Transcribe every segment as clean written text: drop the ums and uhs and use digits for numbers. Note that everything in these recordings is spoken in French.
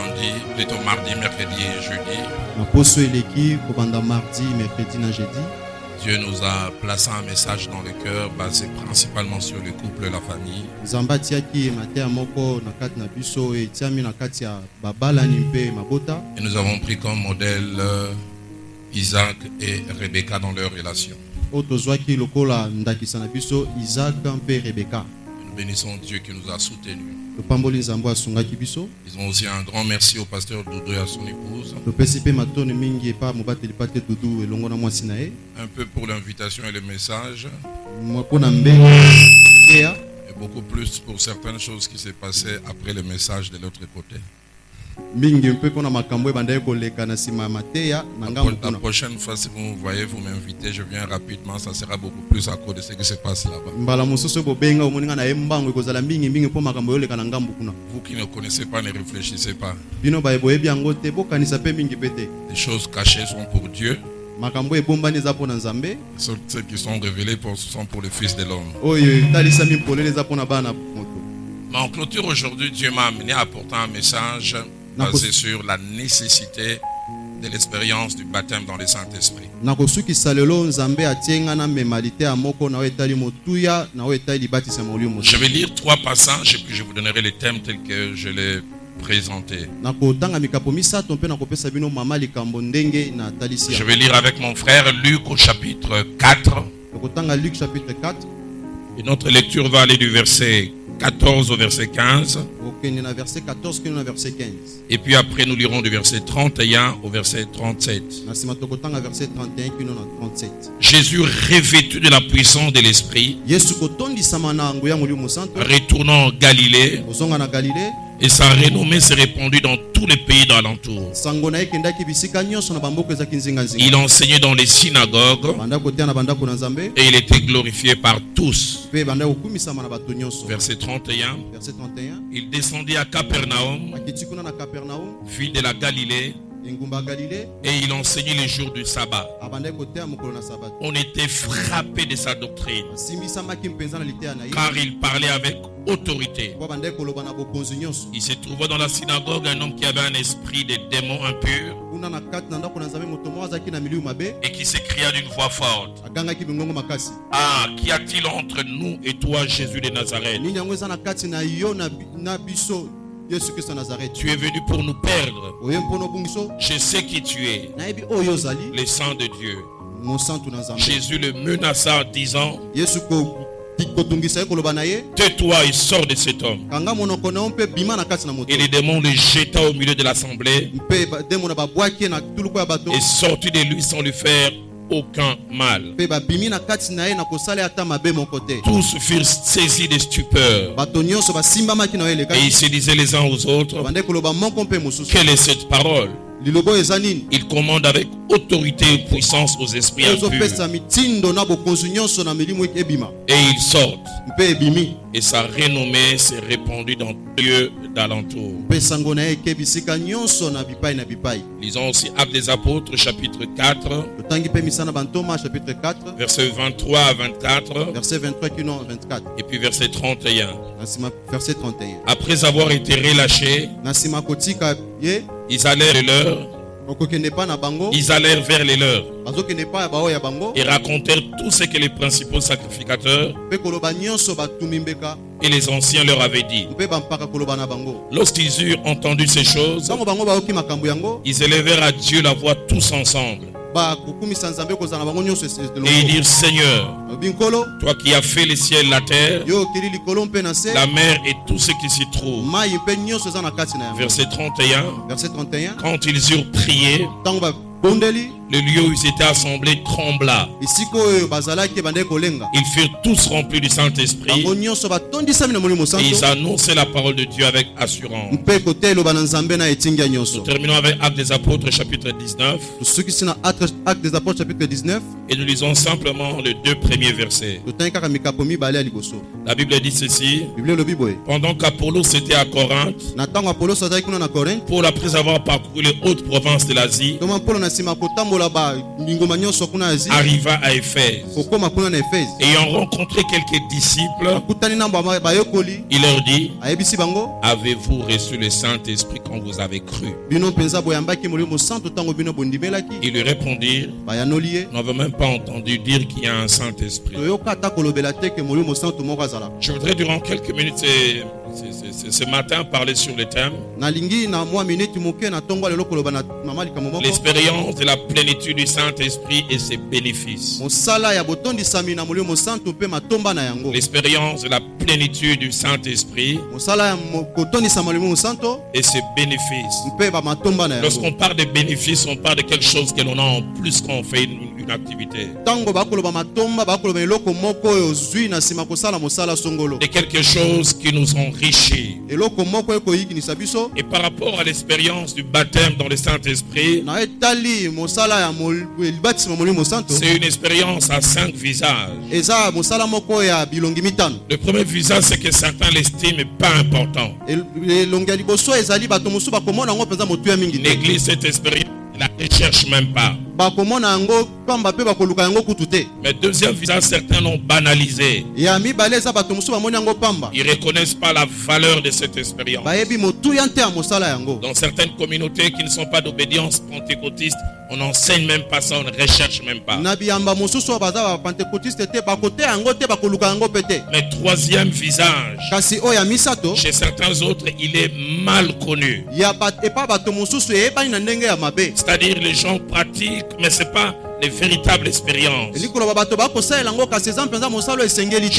lundi, plutôt mardi, mercredi et jeudi. Dieu nous a placé un message dans le cœur basé principalement sur le couple et la famille. Et nous avons pris comme modèle Isaac et Rebecca dans leur relation. Nous bénissons Dieu qui nous a soutenus. Disons aussi un grand merci au pasteur Doudou et à son épouse. Un peu pour l'invitation et le message. Et beaucoup plus pour certaines choses qui s'est passées après le message de l'autre côté. La prochaine fois, si vous me voyez, vous m'invitez, je viens rapidement, ça sera beaucoup plus à cause de ce qui se passe là-bas. Vous qui ne connaissez pas, ne réfléchissez pas. Les choses cachées sont pour Dieu. Ceux qui sont révélés sont pour le Fils de l'homme. Mais en clôture aujourd'hui, Dieu m'a amené à apporter un message basé sur la nécessité de l'expérience du baptême dans le Saint-Esprit. Je vais lire 3 passages et puis je vous donnerai les thèmes tels que je les présenté. Je vais lire avec mon frère Luc au chapitre 4. Et notre lecture va aller du verset 14 au verset 15. Et puis après nous lirons du verset 31 au verset 37. Jésus, revêtu de la puissance de l'Esprit, retournant en Galilée, et sa renommée s'est répandue dans tous les pays d'alentour. Il enseignait dans les synagogues et il était glorifié par tous. Verset 31. Il descendit à Capernaum, ville de la Galilée, et il enseignait les jours du sabbat. On était frappé de sa doctrine, car il parlait avec autorité. Il se trouvait dans la synagogue un homme qui avait un esprit de démon impur et qui s'écria d'une voix forte: Ah, qu'y a-t-il entre nous et toi, Jésus de Nazareth? Tu es venu pour nous perdre. Je sais qui tu es, le Saint de Dieu. Jésus le menaça en disant: Tais-toi et sors de cet homme. Et le démon le jeta au milieu de l'assemblée et sortit de lui sans lui faire aucun mal. Tous furent saisis de stupeur et ils se disaient les uns aux autres: Quelle est cette parole? Il commande avec autorité et puissance aux esprits impurs et ils sortent, et sa renommée s'est répandue dans Dieu d'alentour. Lisons aussi Actes des Apôtres chapitre 4, versets 23 à 24, et puis verset 31. Après avoir été relâchés, ils allèrent vers les leurs et racontèrent tout ce que les principaux sacrificateurs et les anciens leur avaient dit. Lorsqu'ils eurent entendu ces choses, ils élevèrent à Dieu la voix tous ensemble. Et ils dirent: Seigneur, toi qui as fait les ciels, la terre, la mer et tout ce qui s'y trouve. Verset 31. Quand ils eurent prié, le lieu où ils étaient assemblés trembla. Ils furent tous remplis du Saint-Esprit et ils annonçaient la parole de Dieu avec assurance. Nous terminons avec Actes des Apôtres chapitre 19. Et nous lisons simplement les 2 premiers versets. La Bible dit ceci: Pendant qu'Apollos était à Corinthe, Paul, après avoir parcouru les hautes provinces de l'Asie, arriva à Éphèse. Ayant rencontré quelques disciples, il leur dit: avez-vous reçu le Saint-Esprit quand vous avez cru? Ils lui répondirent: nous n'avons même pas entendu dire qu'il y a un Saint-Esprit. Je voudrais durant quelques minutes ce matin parler sur le thème l'expérience de la plénitude du Saint-Esprit et ses bénéfices. L'expérience de la plénitude du Saint-Esprit et ses bénéfices. Lorsqu'on parle de bénéfices, on parle de quelque chose que l'on a en plus quand on fait une activité. De quelque chose qui nous enrichit. Et par rapport à l'expérience du baptême dans le Saint-Esprit, c'est une expérience à 5 visages. Le premier visage, c'est que certains l'estiment pas important. L'église, cette expérience, la recherche même pas. Mais deuxième visage, certains l'ont banalisé. Ils reconnaissent pas la valeur de cette expérience. Dans certaines communautés qui ne sont pas d'obédience pentecôtiste, on n'enseigne même pas ça, on ne recherche même pas. Mais troisième visage, chez certains autres, il est mal connu. C'est-à-dire les gens pratiquent, mais ce n'est pas les véritables expériences. Je ne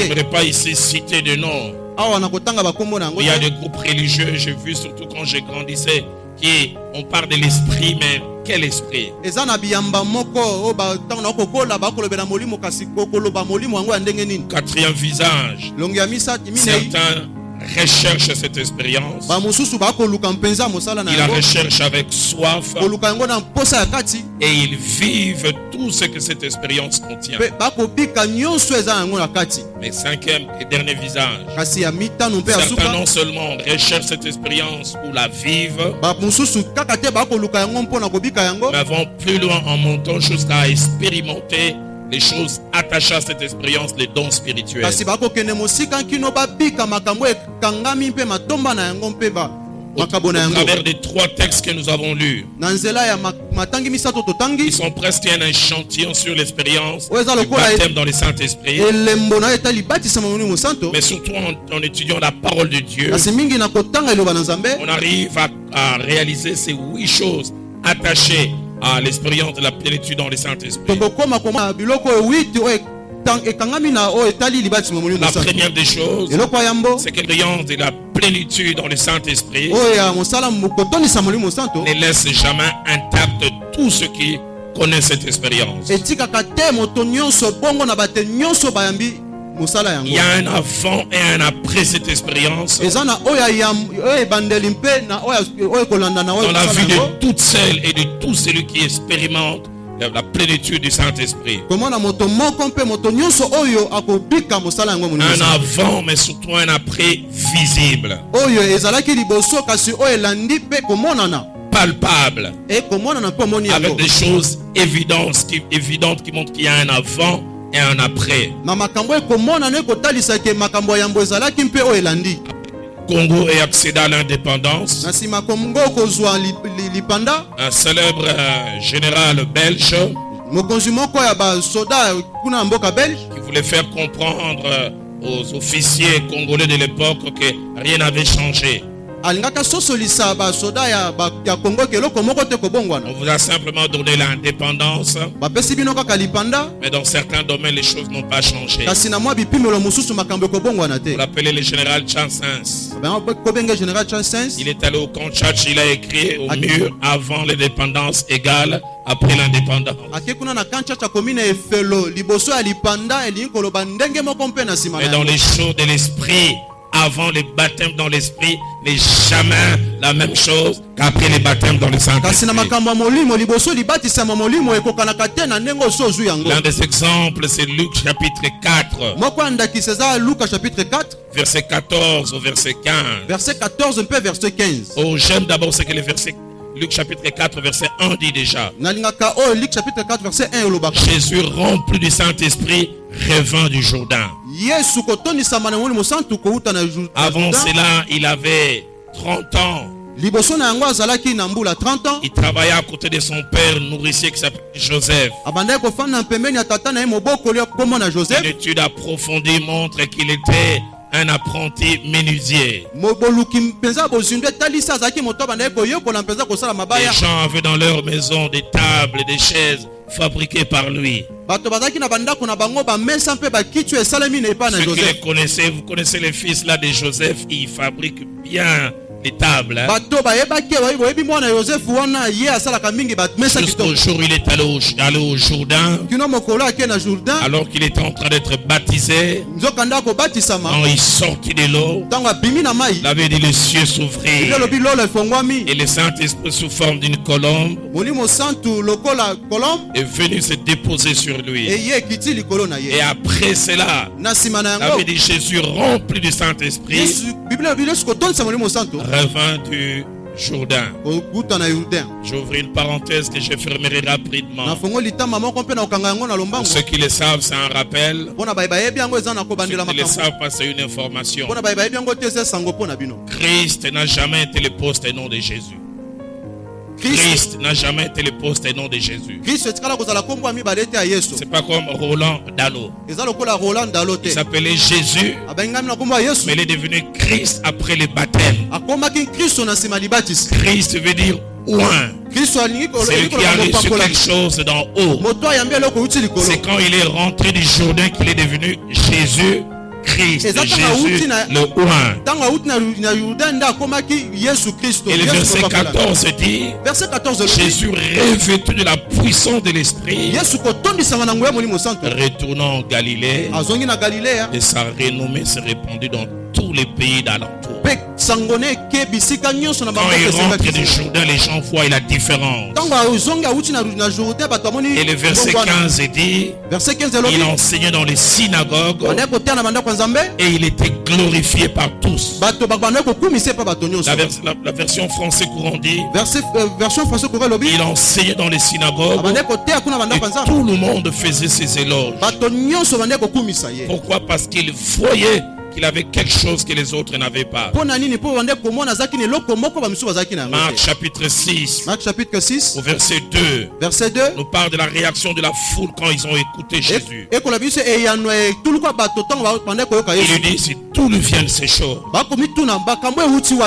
voudrais pas ici citer de noms. Il y a des groupes religieux, j'ai vu surtout quand je grandissais, qui on parle de l'esprit, mais quel esprit? Quatrième visage, certains recherchent cette expérience. Ils la recherchent avec soif et ils vivent tout ce que cette expérience contient. Mais cinquième et dernier visage, certains non seulement recherchent cette expérience ou la vivent, mais vont plus loin en montant jusqu'à expérimenter les choses attachées à cette expérience, les dons spirituels. Au travers des 3 textes que nous avons lus, ils sont presque un échantillon sur l'expérience du baptême dans le Saint-Esprit. Mais surtout en étudiant la parole de Dieu, on arrive à réaliser ces 8 choses attachées à l'expérience de la plénitude dans le Saint-Esprit. La première des choses, c'est que l'expérience de la plénitude dans le Saint-Esprit ne laisse jamais intact tous ceux qui connaissent cette expérience. Il y a un avant et un après cette expérience dans la vie de toutes celles et de tous celui qui expérimente la plénitude du Saint-Esprit. Un avant, mais surtout un après visible, palpable, avec des choses évidentes qui montrent qu'il y a un avant et un après. Congo est accédé à l'indépendance. Un célèbre général belge qui voulait faire comprendre aux officiers congolais de l'époque que rien n'avait changé. On vous a simplement donné l'indépendance, mais dans certains domaines les choses n'ont pas changé. Vous l'appelez le général Chansens. Il est allé au camp Tchatch, il a écrit au mur: avant l'indépendance égale après l'indépendance. Mais dans les choses de l'esprit, avant le baptême dans l'esprit n'est jamais la même chose qu'après le baptême dans le Saint-Esprit. L'un des exemples, c'est Luc chapitre 4. Verset 14 au verset 15. Verset 14 un peu verset 15. Oh, j'aime d'abord ce que le verset Luc chapitre 4 verset 1 dit déjà. Luc chapitre 4 verset 1 Jésus rempli du Saint-Esprit revint du Jourdain. Avant cela, il avait 30 ans. Il travaillait à côté de son père nourricier qui s'appelle Joseph. Une étude approfondie montre qu'il était un apprenti menuisier. Les gens avaient dans leur maison des tables et des chaises fabriquées par lui. Ceux qui les connaissez, vous connaissez les fils là de Joseph, ils fabriquent bien les tables. Jusqu'au jour où il est allé au Jourdain, alors qu'il était en train d'être baptisé, quand il sortit de l'eau, il avait dit les cieux s'ouvrir et le Saint-Esprit sous forme d'une colombe est venu se déposer sur lui. Et après cela, il avait dit Jésus rempli du Saint-Esprit revint du Jourdain. J'ouvre une parenthèse que je fermerai rapidement. Pour ceux qui le savent, c'est un rappel. Ceux qui ne le savent pas, c'est une information. Christ n'a jamais été le poste et nom de Jésus. Christ n'a jamais été le poste et nom de Jésus. C'est pas comme Roland Dallot. Il s'appelait Jésus, mais il est devenu Christ après le baptême. Christ veut dire oint. C'est lui qui a reçu quelque chose d'en haut. C'est quand il est rentré du Jourdain qu'il est devenu Jésus. Christ, Jésus, le oint. Et le verset 14 dit, Jésus revêtu de la puissance de l'Esprit, retournant en Galilée, et sa renommée s'est répandue dans tous les pays d'alentour. Quand il rentre du Jourdain, les gens voient la différence. Et le verset 15 dit, il enseignait dans les synagogues et il était glorifié par tous. La version français courant dit, il enseignait dans les synagogues et tout le monde faisait ses éloges. Pourquoi? Parce qu'il voyait qu'il avait quelque chose que les autres n'avaient pas. Marc chapitre 6 au verset 2 nous parle de la réaction de la foule quand ils ont écouté Jésus. Il lui dit, si tout lui vient de ces choses,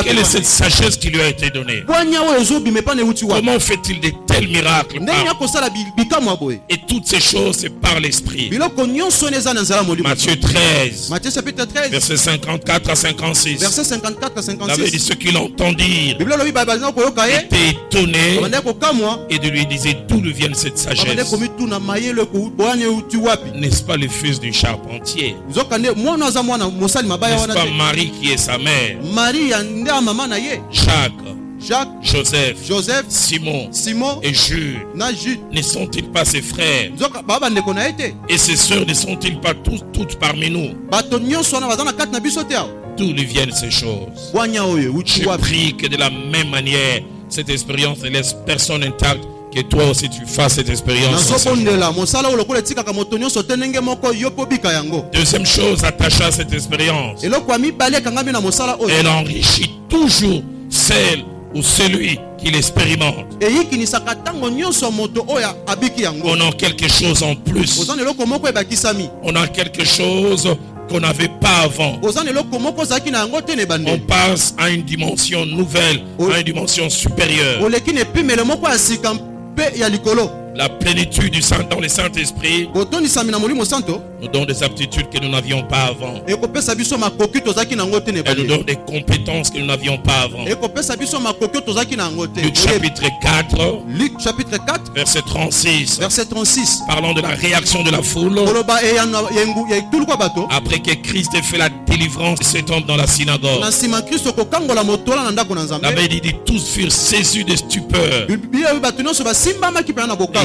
quelle est cette sagesse qui lui a été donnée? Comment fait-il de tels miracles? Et toutes ces choses, c'est par l'Esprit. Matthieu 13 verset 54 à 56. Il avait dit, ceux qui l'entendirent étaient étonnés et de lui disaient, d'où lui vient cette sagesse? N'est-ce pas le fils du charpentier? N'est-ce pas Marie qui est sa mère? Jacques, Joseph, Simon et Jude. Ne sont-ils pas ses frères? Et ses sœurs ne sont-ils pas toutes parmi nous? D'où lui viennent ces choses? Je prie que de la même manière, cette expérience ne laisse personne intact, que toi aussi tu fasses cette expérience. Deuxième chose attachée à cette expérience, elle enrichit toujours celle ou celui qui l'expérimente. On a quelque chose en plus. On a quelque chose qu'on n'avait pas avant. On passe à une dimension nouvelle, à une dimension supérieure. La plénitude du Saint dans le Saint-Esprit nous donne des aptitudes que nous n'avions pas avant. Elle nous donne des compétences que nous n'avions pas avant. Luc chapitre 4 verset 36. Parlant de la réaction de la foule après que Christ ait fait la délivrance de cet homme dans la synagogue. Là-bas il dit, tous furent saisis de stupeur.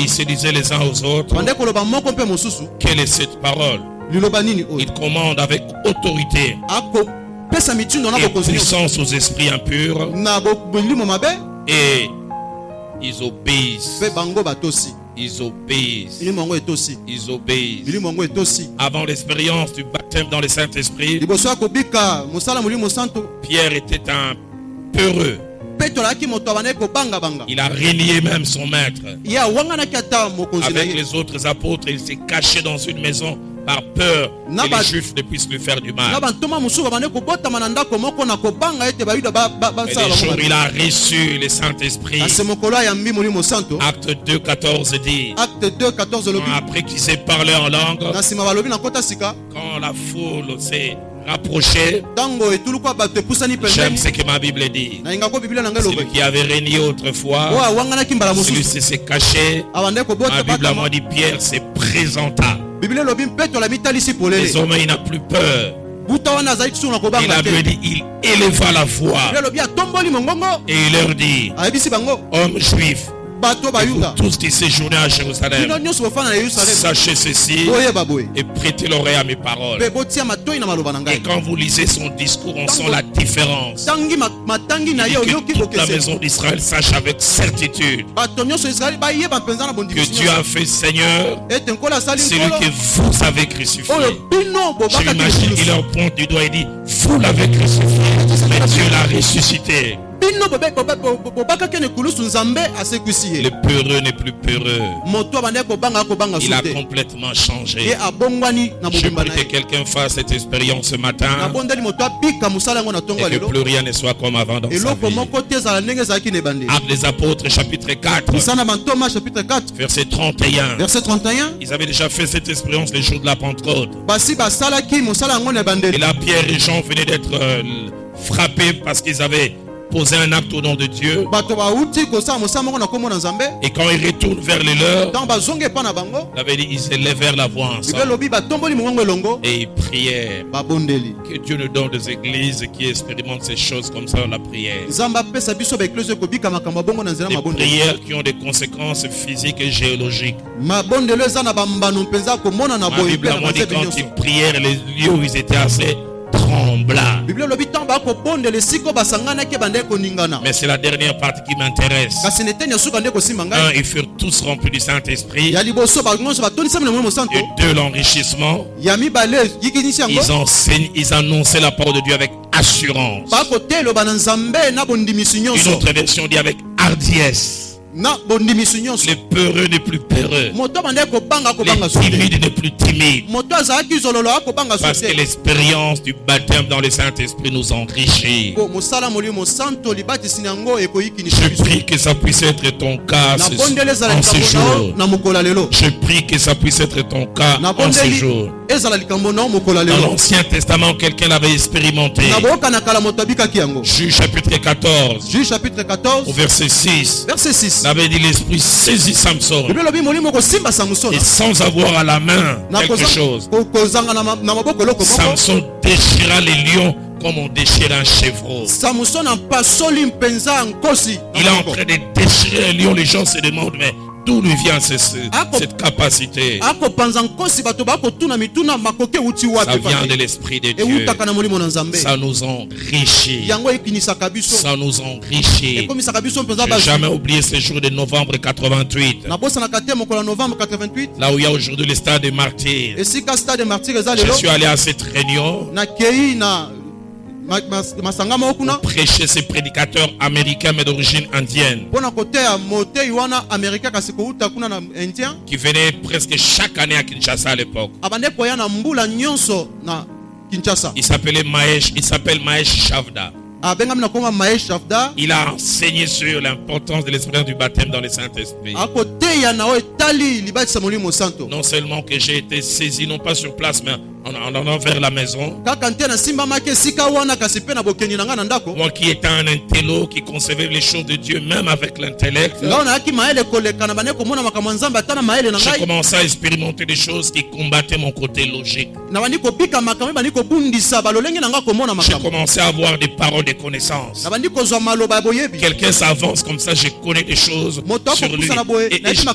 Et ils se disaient les uns aux autres, quelle est cette parole? Il commande avec autorité et puissance aux esprits impurs et Ils obéissent. Ils obéissent. Ils obéissent. Avant l'expérience du baptême dans le Saint-Esprit, Pierre était un peureux. Il a renié même son maître. Avec les autres apôtres, il s'est caché dans une maison par peur que les Juifs ne puissent lui faire du mal. Et les jours il a reçu le Saint-Esprit. Acte 2, 14 dit. Après qu'ils aient parlé en langue, quand la foule s'est rapprochée, j'aime ce que ma Bible dit. Celui qui avait régné autrefois, celui-ci s'est caché. Ma Bible a dit Pierre s'est présenta. Désormais il n'a plus peur. Il avait dit, il éleva la voix et il leur dit, hommes juifs, et vous tous qui séjournez à Jérusalem, sachez ceci et prêtez l'oreille à mes paroles. Et quand vous lisez son discours, on sent la différence. Que toute la maison d'Israël sache avec certitude que Dieu a fait Seigneur celui que vous avez crucifié. Je m'imagine, il en pointe du doigt et dit, vous l'avez crucifié, mais Dieu l'a ressuscité. Le peureux n'est plus peureux. Il a complètement changé. Je prie que quelqu'un fasse cette expérience ce matin et que plus rien ne soit comme avant dans sa vie. Actes des Apôtres chapitre 4 verset 31. Ils avaient déjà fait cette expérience le jour de la Pentecôte. Et là Pierre et Jean venaient d'être frappés parce qu'ils avaient poser un acte au nom de Dieu. Et quand ils retournent vers les leurs, ils élevèrent la voix ensemble et ils prièrent. Que Dieu nous donne des églises qui expérimentent ces choses comme ça dans la prière. Des prières qui ont des conséquences physiques et géologiques. Ma Bible a dit quand ils prièrent, les lieux où ils étaient assez trembla. Mais c'est la dernière partie qui m'intéresse. Ils furent tous remplis du Saint-Esprit. Et de l'enrichissement. Ils annonçaient la parole de Dieu avec assurance. Une autre version dit avec hardiesse. Le peureux n'est plus peureux. Le timide n'est plus timide. Parce que l'expérience du baptême dans le Saint-Esprit nous enrichit. Je prie que ça puisse être ton cas en ce jour. Je prie que ça puisse être ton cas en ce jour. Dans l'Ancien Testament, quelqu'un l'avait expérimenté. Juge chapitre 14 au verset 6. Il avait dit l'esprit saisit Samson et sans avoir à la main quelque chose, Samson déchira les lions comme on déchire un chevreau. Il est en train de déchirer un lion. Les gens se demandent mais d'où lui vient cette capacité? Ça vient de l'Esprit de Dieu. Ça nous enrichit. Ça nous enrichit. Je n'ai jamais oublié ce jour de novembre 88. Là où il y a aujourd'hui le stade des martyrs. Je suis allé à cette réunion. Prêcher ces prédicateurs américains mais d'origine indienne qui venaient presque chaque année à Kinshasa à l'époque. Il s'appelle Mahesh Chavda. Il a enseigné sur l'importance de l'expérience du baptême dans le Saint-Esprit. Non seulement que j'ai été saisi, non pas sur place, mais en allant vers la maison. Moi qui étais un intello, qui concevait les choses de Dieu même avec l'intellect, j'ai commencé à expérimenter des choses qui combattaient mon côté logique. J'ai commencé à avoir des paroles de connaissance. Quelqu'un s'avance comme ça, je connais des choses sur lui. Et je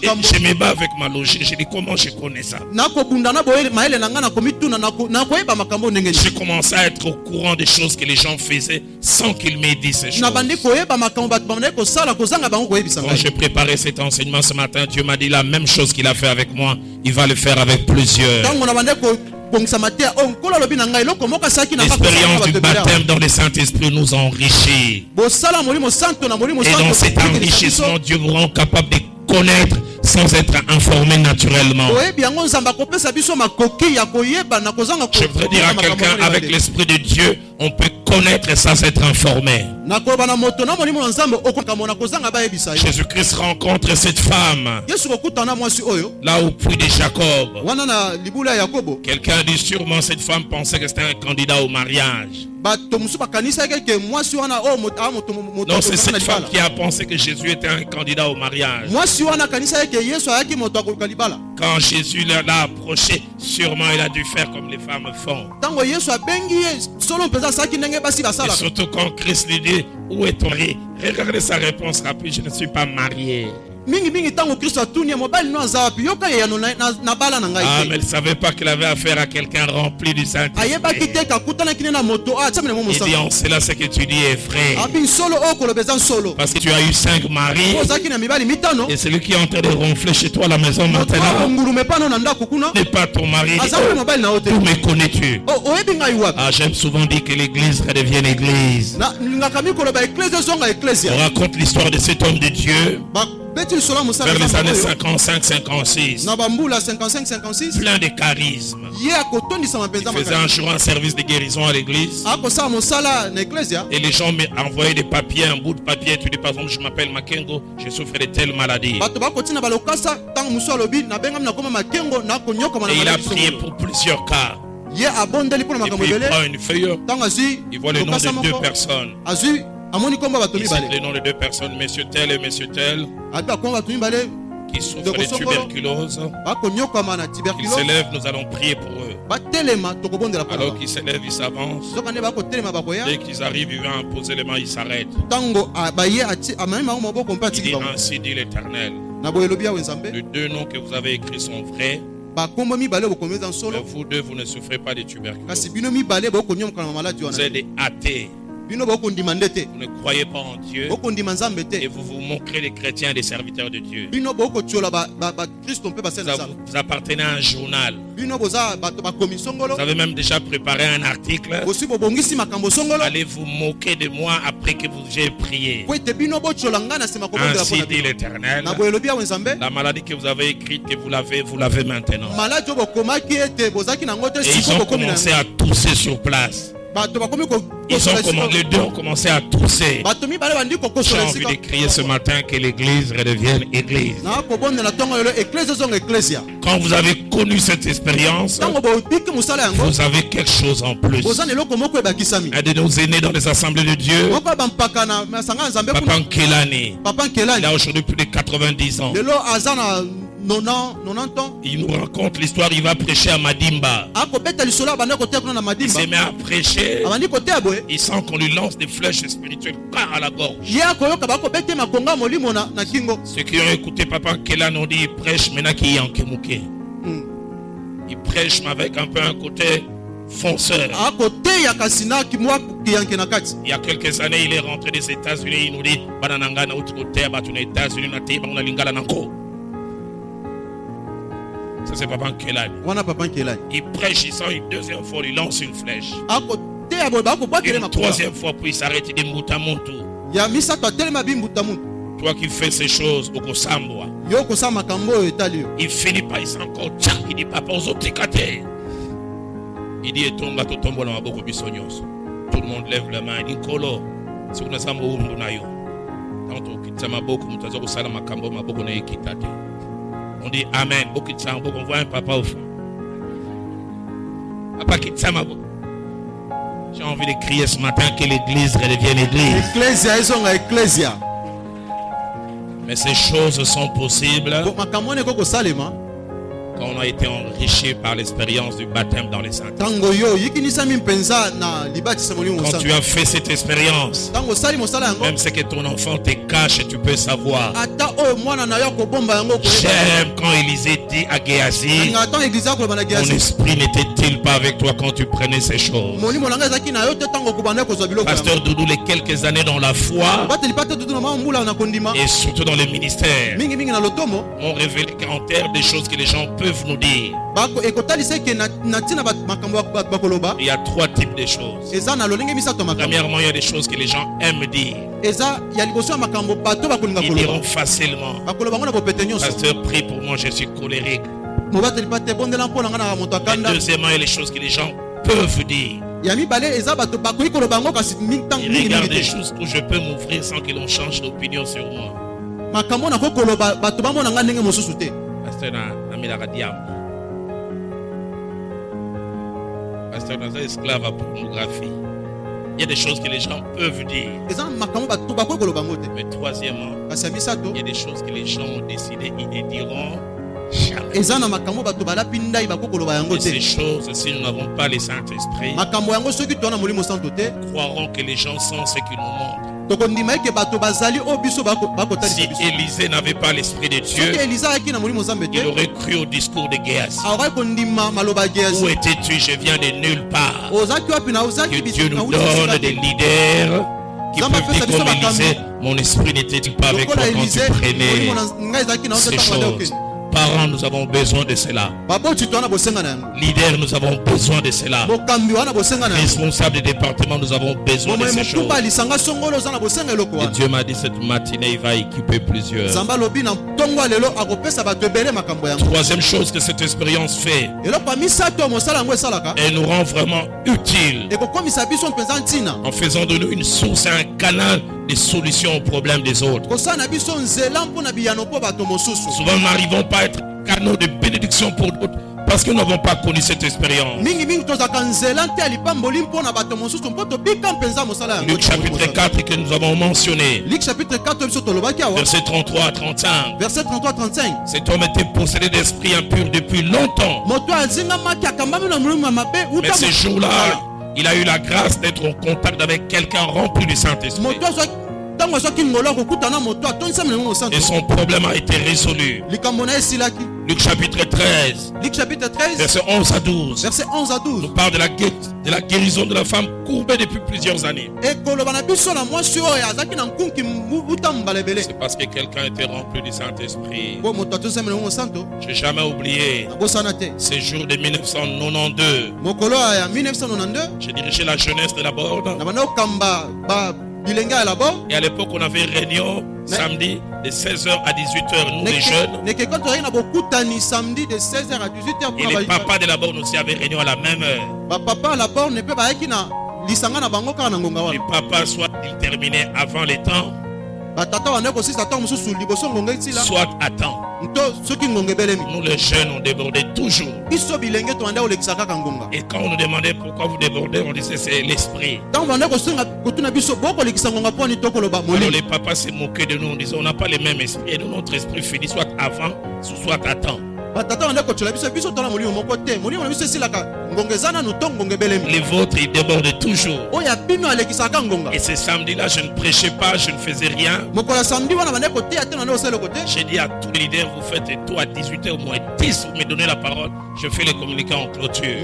me bats avec ma logique. Je dis comment je connais ça. J'ai commencé à être au courant des choses que les gens faisaient sans qu'ils m'aient dit ces choses. Quand j'ai préparé cet enseignement ce matin, Dieu m'a dit la même chose qu'il a fait avec moi, il va le faire avec plusieurs. L'expérience du baptême dans le Saint-Esprit nous enrichit. Et dans cet enrichissement, Dieu vous rend capable de connaître sans être informé naturellement. Je voudrais dire à quelqu'un, avec l'Esprit de Dieu, on peut connaître sans être informé. Jésus-Christ rencontre cette femme là au puits de Jacob. Quelqu'un dit sûrement cette femme pensait que c'était un candidat au mariage. Non, c'est cette femme qui a pensé que Jésus était un candidat au mariage. Quand Jésus l'a approché, sûrement il a dû faire comme les femmes font. Et surtout quand Christ lui dit, où est ton mari? Regardez sa réponse rapide, je ne suis pas marié. Ah, mais elle ne savait pas qu'il avait affaire à quelqu'un rempli du Saint-Esprit. Il dit, en cela, ce que tu dis est vrai. Parce que tu as eu 5 maris. Et celui qui est en train de ronfler chez toi à la maison maintenant n'est pas ton mari. Où me connais-tu? Ah, j'aime souvent dire que l'église redevienne église. On raconte l'histoire de cet homme de Dieu vers les années 55-56. Plein de charisme. Il faisait un jour un service de guérison à l'église. Et les gens m'envoyaient des papiers, un bout de papier. Tu dis par exemple, je m'appelle Makengo, je souffre de telle maladie. Et il a prié pour plusieurs cas. Et puis il prend une feuille, il voit le nom de 2 personnes. Il cite le nom de 2 personnes, monsieur tel et monsieur tel, qui souffrent de tuberculose. Qu'ils s'élèvent, nous allons prier pour eux. Alors qu'ils s'élèvent, ils s'avancent. Dès qu'ils arrivent, ils vont poser les mains, ils s'arrêtent. Il dit, ainsi dit l'Éternel. Les 2 noms que vous avez écrits sont vrais. Mais vous 2, vous ne souffrez pas de tuberculose. Vous êtes des athées. Vous ne croyez pas en Dieu et vous vous montrez des chrétiens et des serviteurs de Dieu. Vous appartenez à un journal. Vous avez même déjà préparé un article. Allez vous moquer de moi après que j'ai prié. Ainsi dit l'Éternel. La maladie que vous avez écrite, que vous l'avez maintenant. Et ils ont commencé à tousser sur place. Les 2 ont commencé à tousser. J'ai envie de crier ce matin que l'église redevienne église. Quand vous avez connu cette expérience, vous avez quelque chose en plus. Un de nos aînés dans les assemblées de Dieu, Papa Nkelani, il a aujourd'hui plus de 90 ans. Il nous raconte l'histoire, il va prêcher à Madimba. Il se met à prêcher. Il sent qu'on lui lance des flèches spirituelles à la gorge. Ceux qui ont écouté Papa Nkelani ont dit il prêche maintenant qu'il est en Kemuke. Il prêche mais avec un peu un côté fonceur. Il y a quelques années, il est rentré des États-Unis. Il nous dit ça c'est Papa Nkelani. Il prêche, il sent une 2e fois, il lance une flèche. Une 3e fois, puis il s'arrête, il dit Mutamuntu. Toi qui fais ces choses, il finit par il sent encore tchak, il dit Papa Ozotikate. Il dit tout le monde lève la main, il dit Kolo, si vous n'avez pas on dit Amen. On voit un papa au fond. Papa qui t'a. J'ai envie de crier ce matin que l'église redevienne église. Mais ces choses sont possibles quand on a été enrichi par l'expérience du baptême dans les saints. Quand tu as fait cette expérience, même ce que ton enfant te cache, tu peux savoir. J'aime quand Élisée dit à Géasi, mon esprit n'était-il pas avec toi quand tu prenais ces choses. Pasteur Doudou, les quelques années dans la foi et surtout dans le ministère m'ont révélé qu'en termes des choses que les gens peuvent nous dire, il y a 3 types de choses. Premièrement, il y a des choses que les gens aiment dire. Ils diront facilement: Pasteur, prie pour moi, je suis colérique. Mais deuxièmement, il y a les choses que les gens peuvent dire. Il regarde des choses où je peux m'ouvrir sans que l'on change d'opinion sur moi. Pasteur, Pasteur, dans un esclave à pornographie. Il y a des choses que les gens peuvent dire. Mais troisièmement, il y a des choses que les gens ont décidé, ils ne diront jamais. Et ces choses, si nous n'avons pas le Saint-Esprit, croirons que les gens sont ce qu'ils nous montrent. Si Élisée n'avait pas l'Esprit de Dieu, il aurait cru au discours de Géasi. Où étais-tu? Je viens de nulle part. Que Dieu nous donne des leaders qui peuvent dire comme Élisée: mon esprit n'était-il pas avec toi quand tu prenais ces choses? Parents, nous avons besoin de cela. Leaders, nous avons besoin de cela. Responsables des départements, nous avons besoin de ces choses. Et Dieu m'a dit cette matinée, il va équiper plusieurs. Troisième chose que cette expérience fait, elle nous rend vraiment utiles en faisant de nous une source et un canal de solutions aux problèmes des autres. Souvent, nous n'arrivons pas à être canaux de bénédiction pour d'autres parce que nous n'avons pas connu cette expérience. Luc chapitre 4 que nous avons mentionné, verset 33 à 35. Cet homme était possédé d'esprit impur depuis longtemps. Mais ce jour-là, il a eu la grâce d'être en contact avec quelqu'un rempli du Saint-Esprit. Et son problème a été résolu. Luc chapitre 13, verset 11 à 12. Nous parle de la guérison de la femme courbée depuis plusieurs années. C'est parce que quelqu'un était rempli du Saint-Esprit. Je n'ai jamais oublié ces jours de 1992. J'ai dirigé la jeunesse de la Borde. Et à l'époque, on avait réunion samedi de 16h à 18h, nous les jeunes. Et les papas de la Borde aussi avaient réunion à la même heure. Les papas, soit ils terminaient avant les temps, soit à temps. Nous les jeunes, on débordait toujours. Et quand on nous demandait pourquoi vous débordez, on disait c'est l'esprit. Alors les papas se moquaient de nous, on disait on n'a pas les mêmes esprits. Et nous, notre esprit finit soit avant, soit à temps. Les vôtres, ils débordent toujours. Et ce samedi-là, je ne prêchais pas, je ne faisais rien. J'ai dit à tous les leaders, vous faites tout à 18h au moins 10, vous me donnez la parole, je fais les communiqués en clôture.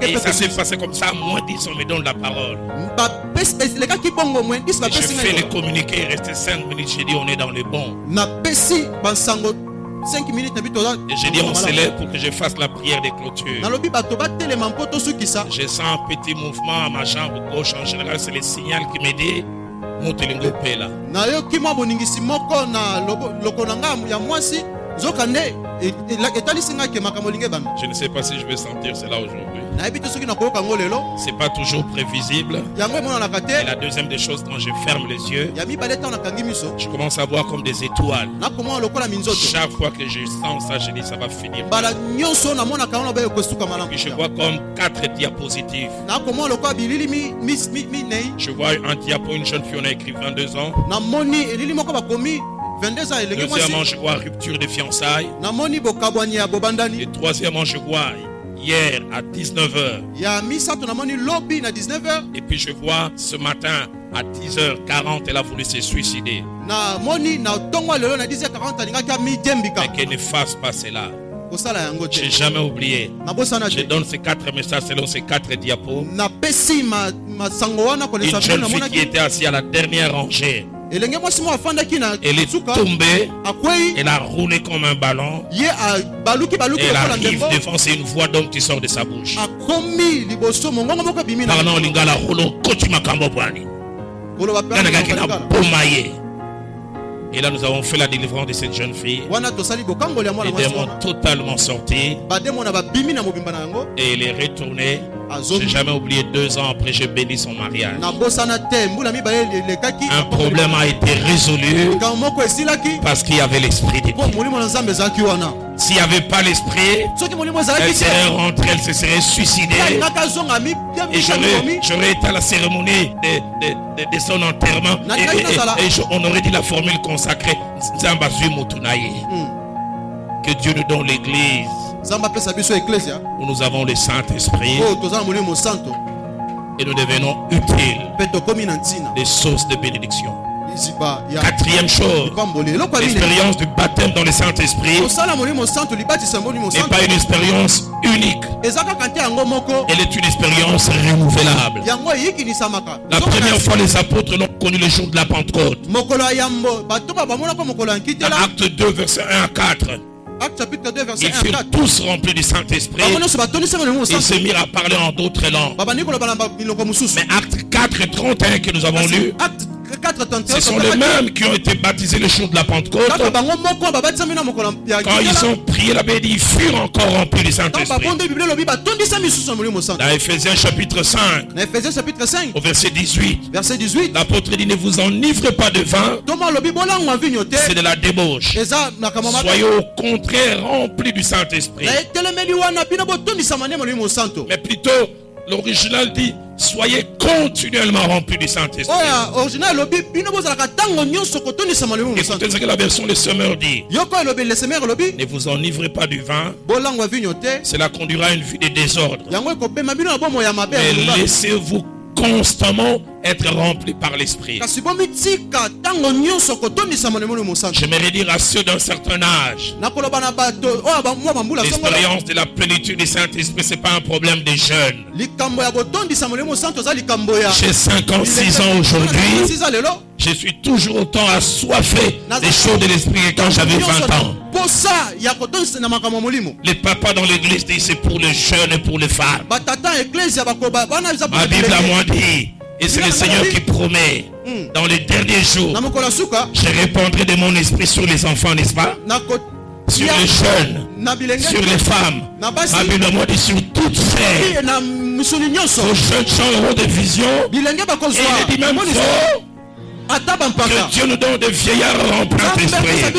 Et ça s'est passé comme ça, à moins 10, on me donne la parole. Et je fais les communiqués, il restait 5 minutes, j'ai dit on est dans le bon. Et j'ai dit on se lève pour que je fasse la prière de clôture. Je sens un petit mouvement à ma jambe gauche. En général, c'est le signal qui me dit Montelingo Pela. Je ne sais pas si je vais sentir cela aujourd'hui. C'est pas toujours prévisible. Et la deuxième des choses, quand je ferme les yeux, je commence à voir comme des étoiles. Chaque fois que je sens ça, je dis ça va finir. Et je vois comme 4 diapositives. Je vois un diapo, une jeune fille, on a écrit 22 ans. Deuxièmement, je vois rupture de fiançailles. Et troisièmement, je vois hier à 19h. Et puis je vois ce matin à 10h40, elle a voulu se suicider. Mais qu'elle ne fasse pas cela. J'ai jamais oublié. Je donne ces 4 messages selon ces 4 diapos. Une jeune fille qui était assise à la dernière rangée. Elle est tombée, elle a roulé comme un ballon. Et elle arrive devant, c'est une voix d'homme qui sort de sa bouche. Pardon, lingala roulo kochi makambo bwani. Et là, nous avons fait la délivrance de cette jeune fille. Les démons totalement sortis. Et elle est retournée. Je n'ai jamais oublié 2 ans après, j'ai béni son mariage. Un problème a été résolu parce qu'il y avait l'esprit de Dieu. S'il n'y avait pas l'esprit, elle serait rentrée, elle se serait suicidée. Et j'aurais été à la cérémonie de son enterrement. Et on aurait dit la formule consacrée. Que Dieu nous donne l'église où nous avons le Saint-Esprit et nous devenons utiles, des sources de bénédiction. 4e chose, l'expérience du baptême dans le Saint-Esprit n'est pas une expérience unique. Elle est une expérience renouvelable. La première fois, les apôtres l'ont connu le jour de la Pentecôte. Dans Acte 2, versets 1 à 4. Ils furent tous remplis du Saint-Esprit. Ils se mirent à parler en d'autres langues. Mais Acte 4 et 31 que nous avons lu, ce sont les mêmes qui ont été baptisés le jour de la Pentecôte. Quand ils ont prié, la Bible dit ils furent encore remplis du Saint-Esprit. Dans Ephésiens chapitre 5, au verset 18, l'apôtre dit ne vous enivrez pas de vin, c'est de la débauche. Soyez au contraire remplis du Saint-Esprit. Mais plutôt, l'original dit soyez continuellement remplis du Saint-Esprit. Écoutez ce que la version Le Semeur dit. Ne vous enivrez pas du vin. Cela conduira à une vie de désordre. Mais laissez-vous constamment être rempli par l'esprit. J'aimerais dire à ceux d'un certain âge, l'expérience de la plénitude du Saint-Esprit, ce n'est pas un problème des jeunes. J'ai 56 ans aujourd'hui. Je suis toujours autant assoiffé des choses de l'esprit que quand j'avais 20 ans. Les papas dans l'église disent c'est pour les jeunes et pour les femmes. Ma Bible à moi dit, et c'est le Seigneur qui promet, dans les derniers jours, je répandrai de mon esprit sur les enfants, n'est-ce pas? Sur les jeunes, sur les femmes. Ma Bible à moi dit sur toutes ces. Vos jeunes gens auront des visions. Et il dit même fort. Que Dieu nous donne des vieillards remplis d'esprit.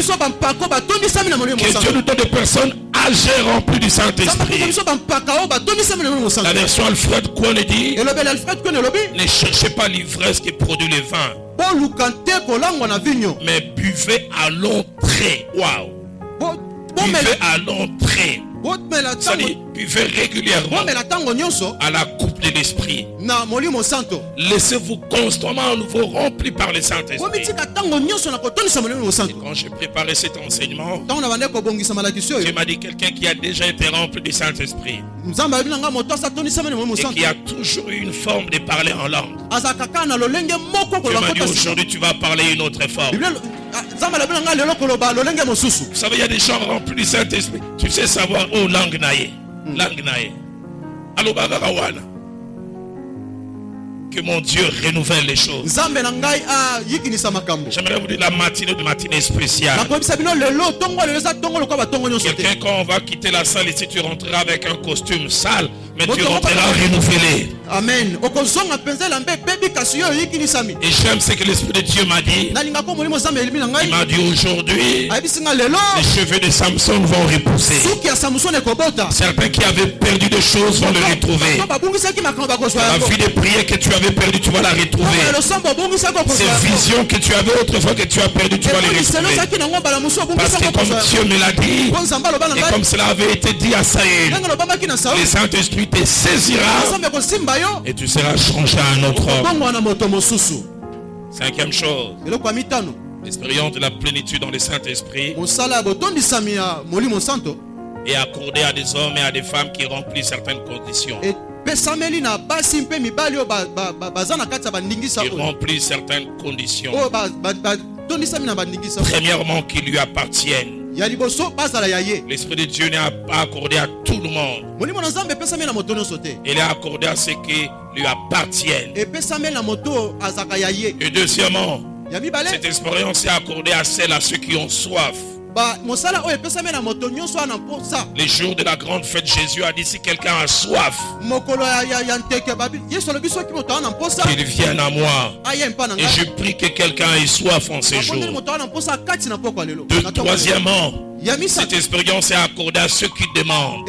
Que Dieu nous donne des personnes âgées remplies du Saint-Esprit. La version Alfred Kwon dit ne cherchez pas l'ivresse qui produit le vin, mais buvez à l'entrée. Waouh! Buvez à l'entrée. C'est-à-dire, buvez régulièrement à la coupe de l'esprit. Laissez-vous constamment à nouveau rempli par le Saint-Esprit. Et quand j'ai préparé cet enseignement, Dieu m'a dit quelqu'un qui a déjà été rempli du Saint-Esprit et qui a toujours eu une forme de parler en langue. Dieu m'a dit aujourd'hui tu vas parler une autre forme. Vous savez, il y a des gens remplis du Saint-Esprit. Tu sais savoir, oh, langue naïe. Langue naïe. Allo bagagawana. Que mon Dieu renouvelle les choses. J'aimerais vous dire la matinée spéciale. Quelqu'un, quand on va quitter la salle ici, tu rentreras avec un costume sale, mais tu rentreras renouvelé. Amen. Et j'aime ce que l'Esprit de Dieu m'a dit. Il m'a dit aujourd'hui, les cheveux de Samson vont repousser. Certains qui avaient perdu des choses vont le retrouver. La vie de prière que tu avais perdu, tu vas la retrouver. Ces visions que tu avais autrefois que tu as perdu, tu vas les retrouver. Parce que comme Dieu me l'a dit, et comme cela avait été dit à Saïd, le Saint-Esprit te saisira et tu seras changé à un autre homme. 5e chose, l'expérience de la plénitude dans le Saint-Esprit et accordé à des hommes et à des femmes qui remplissent certaines conditions. Qui remplissent certaines conditions. Premièrement, qui lui appartiennent. L'Esprit de Dieu n'est pas accordé à tout le monde. Il est accordé à ceux qui lui appartiennent. Et deuxièmement, cette expérience est accordée à ceux qui ont soif. Les jours de la grande fête, Jésus a dit si quelqu'un a soif, qu'il vienne à moi. Et je prie que quelqu'un ait soif en ces jours. Troisièmement, cette expérience est accordée à ceux qui demandent.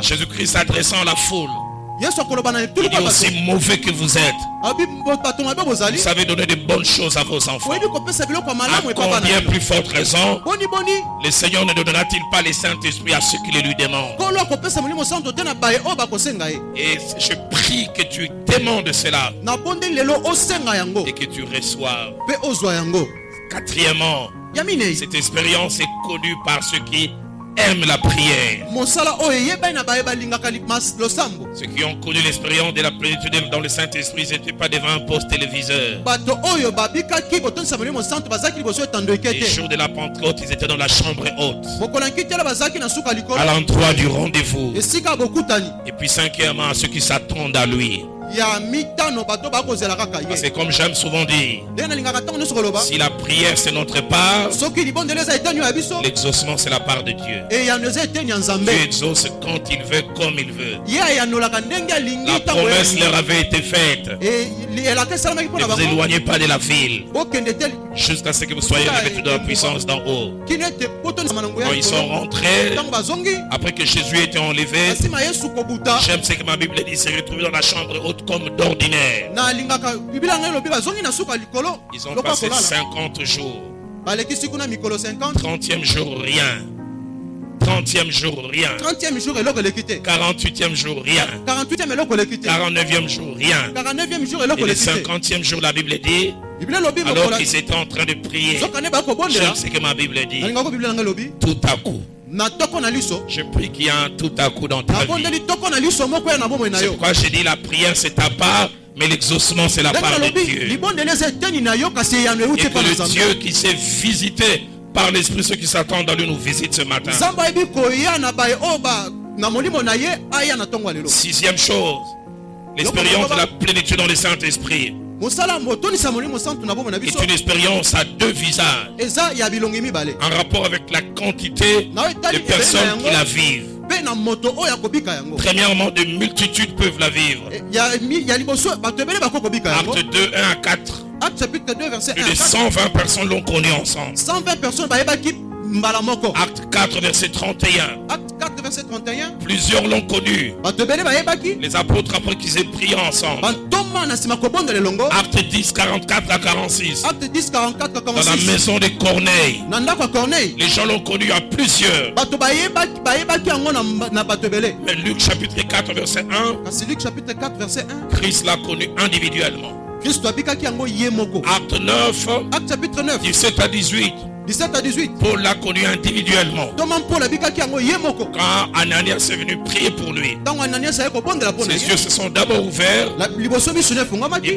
Jésus-Christ s'adressant à la foule, il dit aussi mauvais que vous êtes, vous savez donner de bonnes choses à vos enfants. À combien plus forte raison le Seigneur ne donnera-t-il pas le Saint-Esprit à ceux qui le lui demandent? Et je prie que tu demandes cela et que tu reçoives. Quatrièmement, cette expérience est connue par ceux qui aiment la prière. Ceux qui ont connu l'expérience de la plénitude dans le Saint-Esprit, ils n'étaient pas devant un poste téléviseur. Les jours de la Pentecôte, ils étaient dans la chambre haute, à l'endroit du rendez-vous. Et puis cinquièmement, à ceux qui s'attendent à lui. Parce que comme j'aime souvent dire, si la prière c'est notre part, l'exaucement c'est la part de Dieu. Dieu exauce quand il veut, comme il veut. La promesse leur avait été faite: ne vous éloignez pas de la ville jusqu'à ce que vous soyez revêtus de la puissance d'en haut. Quand ils sont rentrés, après que Jésus était enlevé, j'aime ce que ma Bible dit, s'est retrouvé dans la chambre haute comme d'ordinaire. Ils ont passé 50 jours. 30e jour, rien. 30e jour, rien. 48e jour, rien. 49e jour, rien. Et le 50e jour, la Bible dit, alors qu'ils étaient en train de prier, j'aime ce que ma Bible dit, tout à coup. Je prie qu'il y a un tout à coup dans ta vie. C'est pourquoi j'ai dit la prière c'est ta part, mais l'exaucement c'est la part de Dieu. Et que le Dieu qui s'est visité par l'Esprit, ceux qui s'attendent à lui, nous visite ce matin. Sixième chose, l'expérience de la plénitude dans le Saint-Esprit est une expérience à deux visages, en rapport avec la quantité de personnes qui la vivent. Premièrement, de multitudes peuvent la vivre. Acte 2, 1 à 4. Plus de 120 personnes l'ont connu ensemble. 120 personnes. Acte 4, verset 31. Plusieurs l'ont connu. Les apôtres, après qu'ils aient prié ensemble. Acte 10, 44 à 46. Dans la maison de Corneille. Les gens l'ont connu à plusieurs. Mais Luc chapitre 4, verset 1. Christ l'a connu individuellement. Acte 9, 17 à 18. Paul l'a connu individuellement. Quand Ananias est venu prier pour lui, ses yeux se sont d'abord ouverts et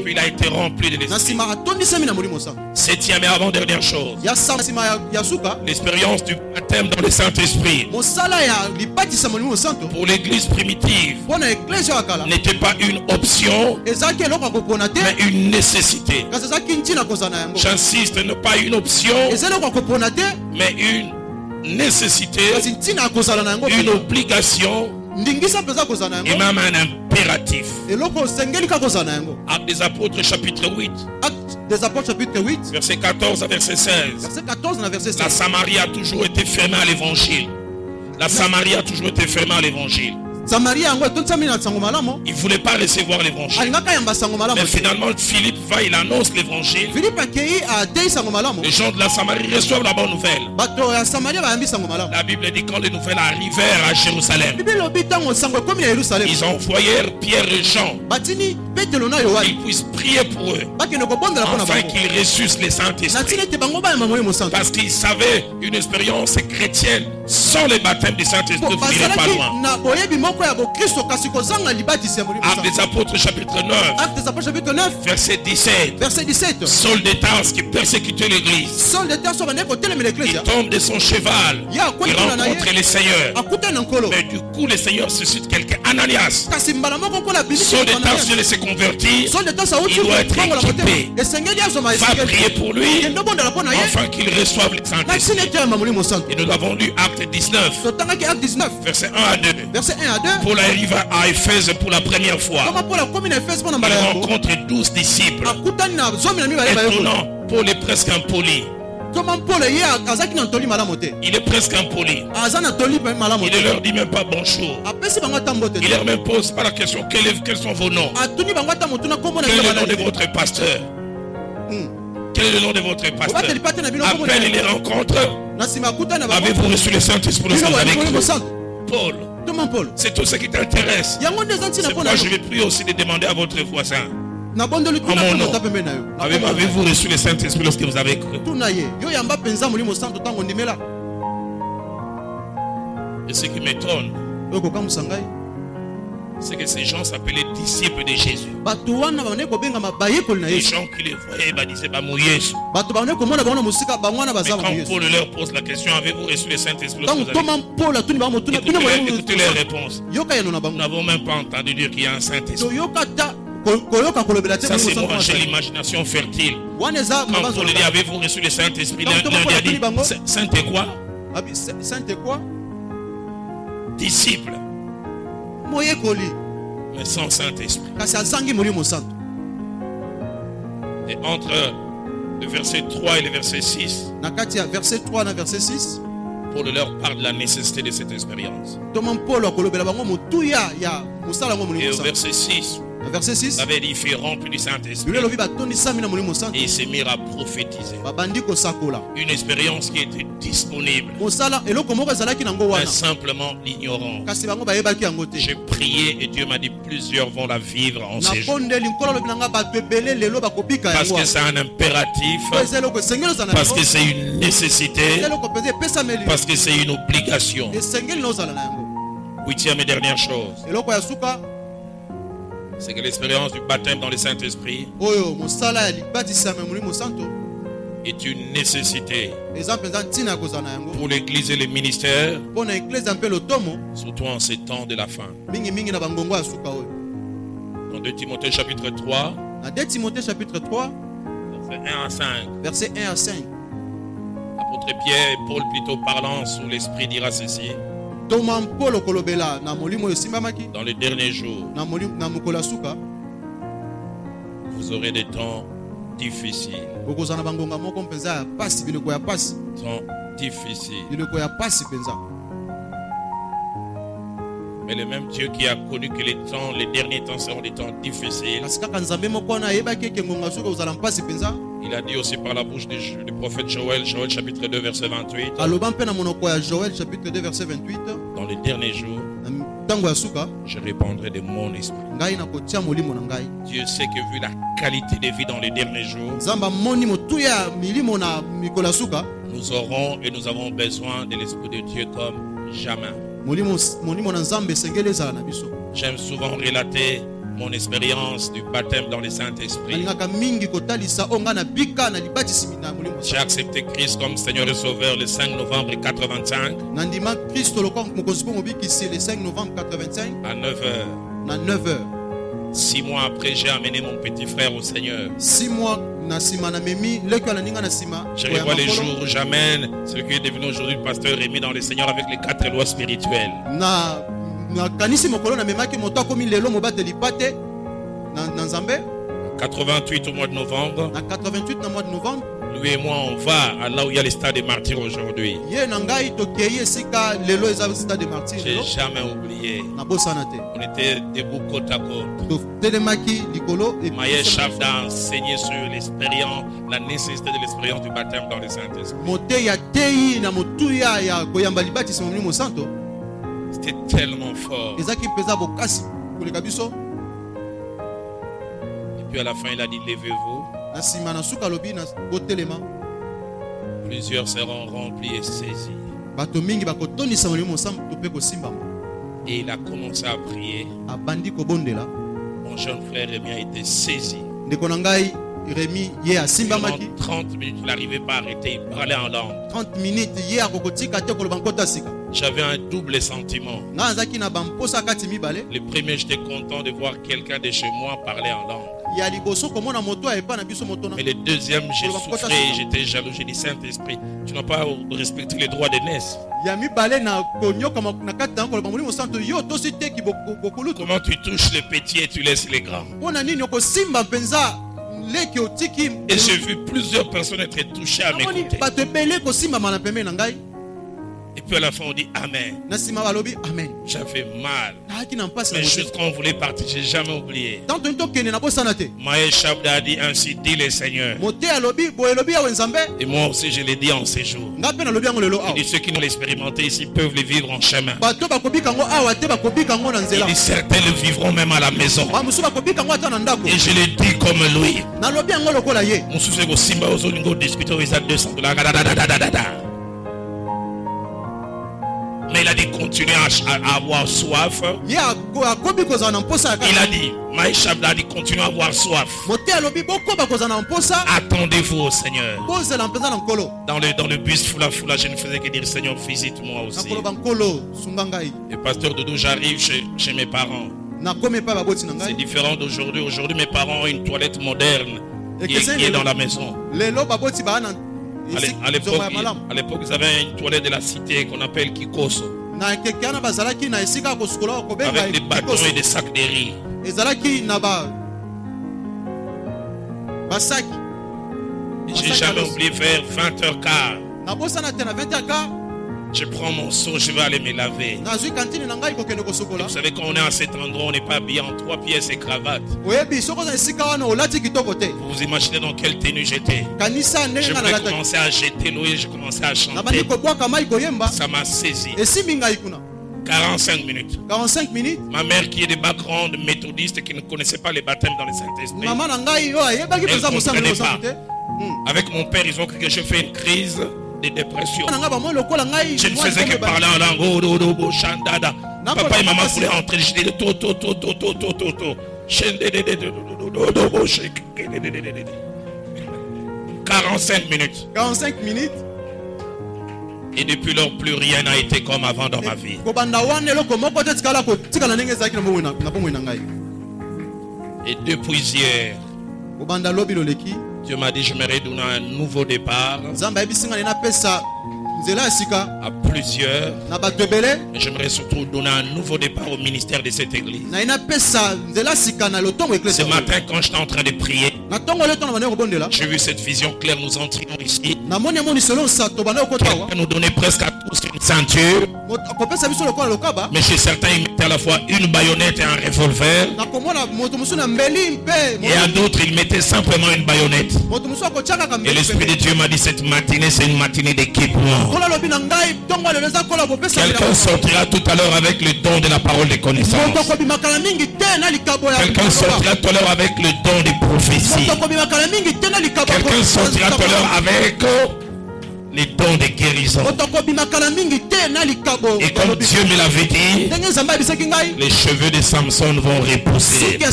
puis il a été rempli de l'Esprit. Septième et avant-dernière chose, l'expérience du baptême dans le Saint-Esprit pour l'église primitive n'était pas une option mais une nécessité. J'insiste, ne pas une option mais une nécessité, une obligation et même un impératif. Actes des apôtres chapitre 8. Verset 14 à verset 16. La Samarie a toujours été fermée à l'évangile. La Samarie a toujours été fermée à l'évangile. Il ne voulait pas recevoir l'évangile. Mais finalement, Philippe va, il annonce l'évangile. Les gens de la Samarie reçoivent la bonne nouvelle. La Bible dit quand les nouvelles arrivèrent à Jérusalem, ils envoyèrent Pierre et Jean. Ils puissent prier pour eux, afin qu'ils reçussent les Saint-Esprit. Parce qu'ils savaient une expérience chrétienne sans le baptême du Saint-Esprit, vous n'irez pas loin. Actes des Apôtres chapitre 9, verset 17. Saul de Tarse qui persécutait l'église, il tombe de son cheval, il rencontre les seigneurs. Mais du coup le Seigneur suscite quelqu'un, Ananias. Saul de Tarse vient de se convertir, il doit être équipé. Va prier pour lui, afin qu'il reçoive le Saint-Esprit. Et nous avons lu Acte 19, verset 1 à 2. Paul arrive à Éphèse pour la première fois. Il rencontre 12 disciples. Étonnant, Paul est presque impoli. Il est presque impoli. Il ne leur dit même pas bonjour. Il leur même pose pas la question quels sont vos noms. Quel est le nom de votre pasteur? Quel est le nom de votre pasteur? À peine il les rencontre. Avez-vous reçu le Saint-Esprit lorsque vous avez cru? Paul, c'est tout ce qui t'intéresse. C'est pourquoi je vais prier aussi de demander à votre voisin. En mon nom, avez-vous reçu le Saint-Esprit lorsque vous avez cru? Et ce qui m'étonne, c'est que ces gens s'appelaient disciples de Jésus. Les gens qui les voyaient disaient mais quand Paul leur pose la question, avez-vous reçu le Saint-Esprit lorsque vous avez cru? Écoutez les réponses. Nous n'avons même pas entendu dire qu'il y a un Saint-Esprit. Ça c'est moi, j'ai l'imagination fertile. Quand Paul dit avez-vous reçu le Saint-Esprit, l'un a dit Saint et quoi? Disciple. Mais sans Saint-Esprit. Et entre le verset 3 et le verset 6, Paul leur parle de la nécessité de cette expérience. Et au verset 6, il avait dit, il fut rempli du Saint-Esprit. Et il s'est mis à prophétiser. Une expérience qui était disponible. Mais simplement l'ignorance. J'ai prié et Dieu m'a dit, plusieurs vont la vivre en ces jours. Parce que c'est un impératif. Parce que c'est une nécessité. Parce que c'est une obligation. 8e et dernière chose, c'est que l'expérience du baptême dans le Saint-Esprit est une nécessité pour l'Église et les ministères, surtout en ces temps de la fin. Dans 2 Timothée chapitre 3, verset 1 à 5. Apôtre Pierre et Paul plutôt parlant sous l'Esprit dira ceci. Dans les derniers jours, vous aurez des temps difficiles. Temps difficiles. Mais le même Dieu qui a connu que les derniers temps seront des temps difficiles, il a dit aussi par la bouche du prophète Joël, Joël chapitre 2 verset 28. Dans les derniers jours, je répandrai de mon esprit. Dieu sait que vu la qualité de vie dans les derniers jours, nous aurons et nous avons besoin de l'Esprit de Dieu comme jamais. J'aime souvent relater mon expérience du baptême dans le Saint-Esprit. J'ai accepté Christ comme Seigneur et Sauveur le 5 novembre 85. À 9h. 6 mois après, j'ai amené mon petit frère au Seigneur. 6 mois. Je revois les jours où j'amène celui qui est devenu aujourd'hui le pasteur Rémi dans le Seigneur avec les 4 lois spirituelles. 88 au mois de novembre. Lui et moi, on va à là où il y a les stades des martyrs aujourd'hui. J'ai jamais oublié. On était debout côte à côte. Maïe Chavda a enseigné sur l'expérience, la nécessité de l'expérience du baptême dans le Saint-Esprit. C'était tellement fort. Et puis à la fin, il a dit, levez-vous. Plusieurs seront remplis et saisis. Et il a commencé à prier. Mon jeune frère Rémi a été saisi. Pendant 30 minutes, il n'arrivait pas à arrêter. Il parlait en langue. 30 minutes. J'avais un double sentiment. Le premier, j'étais content de voir quelqu'un de chez moi parler en langue. Mais le deuxième, j'ai souffré, j'étais jaloux. J'ai dit, Saint-Esprit, tu n'as pas respecté les droits d'aînesse. Comment tu touches les petits et tu laisses les grands? Et j'ai vu plusieurs personnes être touchées à mes côtés. Et puis à la fin on dit Amen. J'avais mal. Mais juste quand on voulait partir, j'ai jamais oublié. Maïe Chavda a dit, ainsi dit le Seigneur. Et moi aussi je l'ai dit en ces jours. Il dit, ceux qui l'ont expérimenté ici peuvent le vivre en chemin. Il dit, certains le vivront même à la maison. Et je l'ai dit comme lui. On se fait aussi discuter aux $200. Mais il a dit continuez à avoir soif. Il a dit, Maïe Chavda a dit continuez à avoir soif. Attendez-vous au Seigneur. Dans le bus Foula, je ne faisais que dire Seigneur, visite-moi aussi. Et pasteur Doudou, j'arrive chez mes parents. C'est différent d'aujourd'hui. Aujourd'hui, mes parents ont une toilette moderne qui est dans la maison. À l'époque, ils avaient une toilette de la cité qu'on appelle Kikoso. Avec des bâtons et des sacs de riz. J'ai jamais oublié vers 20h15. Je prends mon seau, je vais aller me laver. Et vous savez, quand on est à cet endroit, on n'est pas habillé en 3 pièces et cravate. Vous vous imaginez dans quelle tenue j'étais. Je voulais commencer à jeter l'eau et je commençais à chanter. Ça m'a saisi. 45 minutes. Ma mère qui est de background méthodiste et qui ne connaissait pas les baptêmes dans le Saint-Esprit. Elle ne comprenait pas. Avec mon père, ils ont cru que je fais une crise de dépression. Je ne faisais que parler en langue. Papa et maman voulaient entrer. Je disais 45 minutes. Et depuis lors, plus rien n'a été comme avant dans ma vie. Et depuis hier, Dieu m'a dit, je me redonne un nouveau départ à plusieurs. Mais j'aimerais surtout donner un nouveau départ au ministère de cette église. Ce matin, quand j'étais en train de prier, j'ai vu cette vision claire. Nous entrions ici. Quelqu'un nous donnait presque à tous une ceinture. Mais chez certains, ils mettaient à la fois une baïonnette et un revolver. Et à d'autres, ils mettaient simplement une baïonnette. Et l'Esprit de Dieu m'a dit, cette matinée, c'est une matinée d'équipement. Quelqu'un sortira tout à l'heure avec le don de la parole de connaissance. Quelqu'un sortira tout à l'heure avec le don de prophétie. Quelqu'un sortira tout à l'heure avec les dons de guérison. Et comme Dieu me l'avait dit, les cheveux de Samson vont repousser. Dieu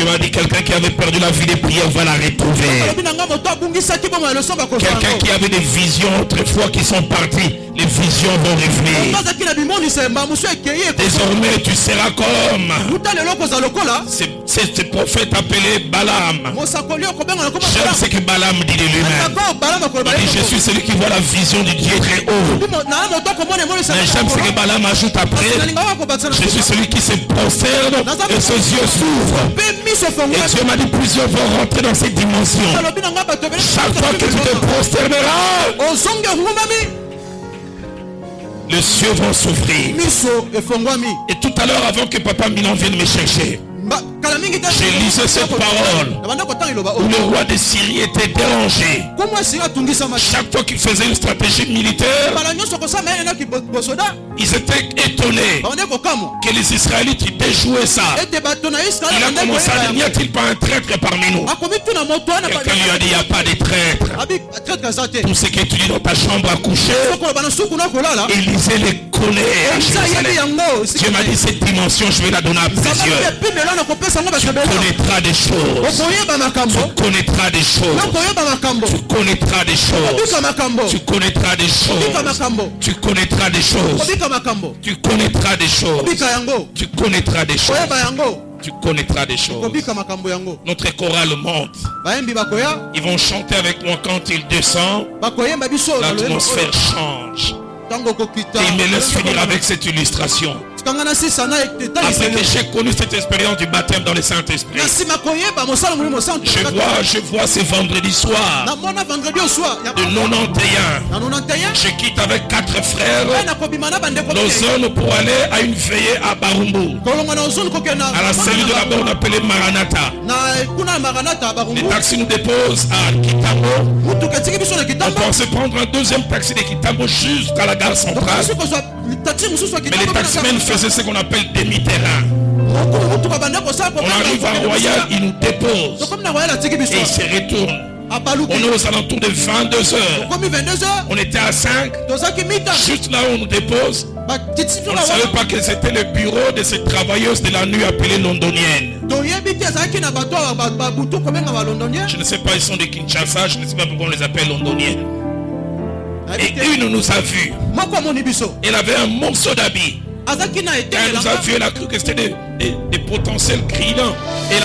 m'a dit, quelqu'un qui avait perdu la vie de prière va la retrouver. Quelqu'un qui avait des visions autrefois qui sont parties, les visions vont revenir. Désormais tu seras comme ce prophète appelé Balaam. J'aime ce que Balaam dit de lui-même. Il dit, je Je suis celui qui voit la vision du Dieu très haut. Mais j'aime ce que Balaam ajoute après. Je suis celui qui se prosterne et ses yeux s'ouvrent. Et Dieu m'a dit plusieurs vont rentrer dans cette dimension. Chaque fois que tu te prosterneras, les cieux vont s'ouvrir. Et tout à l'heure, avant que Papa Milan vienne me chercher, j'ai lisé cette parole où le roi de Syrie était dérangé. Chaque fois qu'il faisait une stratégie militaire, ils étaient étonnés que les Israélites déjouaient ça. Il a commencé à dire, n'y a-t-il pas un traître parmi nous? Quelqu'un lui a dit, il n'y a pas de traître. Tout ce que tu dis dans ta chambre à coucher, Élisée les connaît à Jérusalem. Dieu m'a dit, cette dimension, je vais la donner à plusieurs. Tu connaîtras des choses. Tu connaîtras des choses. Tu connaîtras des choses. Tu connaîtras des choses. Tu connaîtras des choses. Tu connaîtras des choses. Tu connaîtra des choses. Tu connaîtras des choses. Notre chorale monte. Ils vont chanter avec moi quand ils descendent. L'atmosphère change. Et il me laisse finir avec cette illustration. Après que j'ai connu cette expérience du baptême dans le Saint-Esprit, je vois ce vendredi soir de 91, je quitte avec 4 frères l'Ozone pour aller à une veillée à Barumbu, à la cellule de là-bas on appelait Maranatha. Les taxis nous déposent à Kitambo. On pensait prendre un deuxième taxi de Kitambo jusqu'à la gare centrale, mais les taximens faisaient ce qu'on appelle demi-terrain. On arrive à Royal, ils nous déposent et ils se retournent. On est aux alentours de 22h. On était à 5. Juste là où on nous dépose, on ne savait pas que c'était le bureau de ces travailleuses de la nuit appelées londoniennes. Je ne sais pas, ils sont de Kinshasa, je ne sais pas pourquoi on les appelle londoniennes. Et une nous a vus. Elle avait un morceau d'habit. Elle nous a vu, elle a cru que c'était des potentiels clients. Elle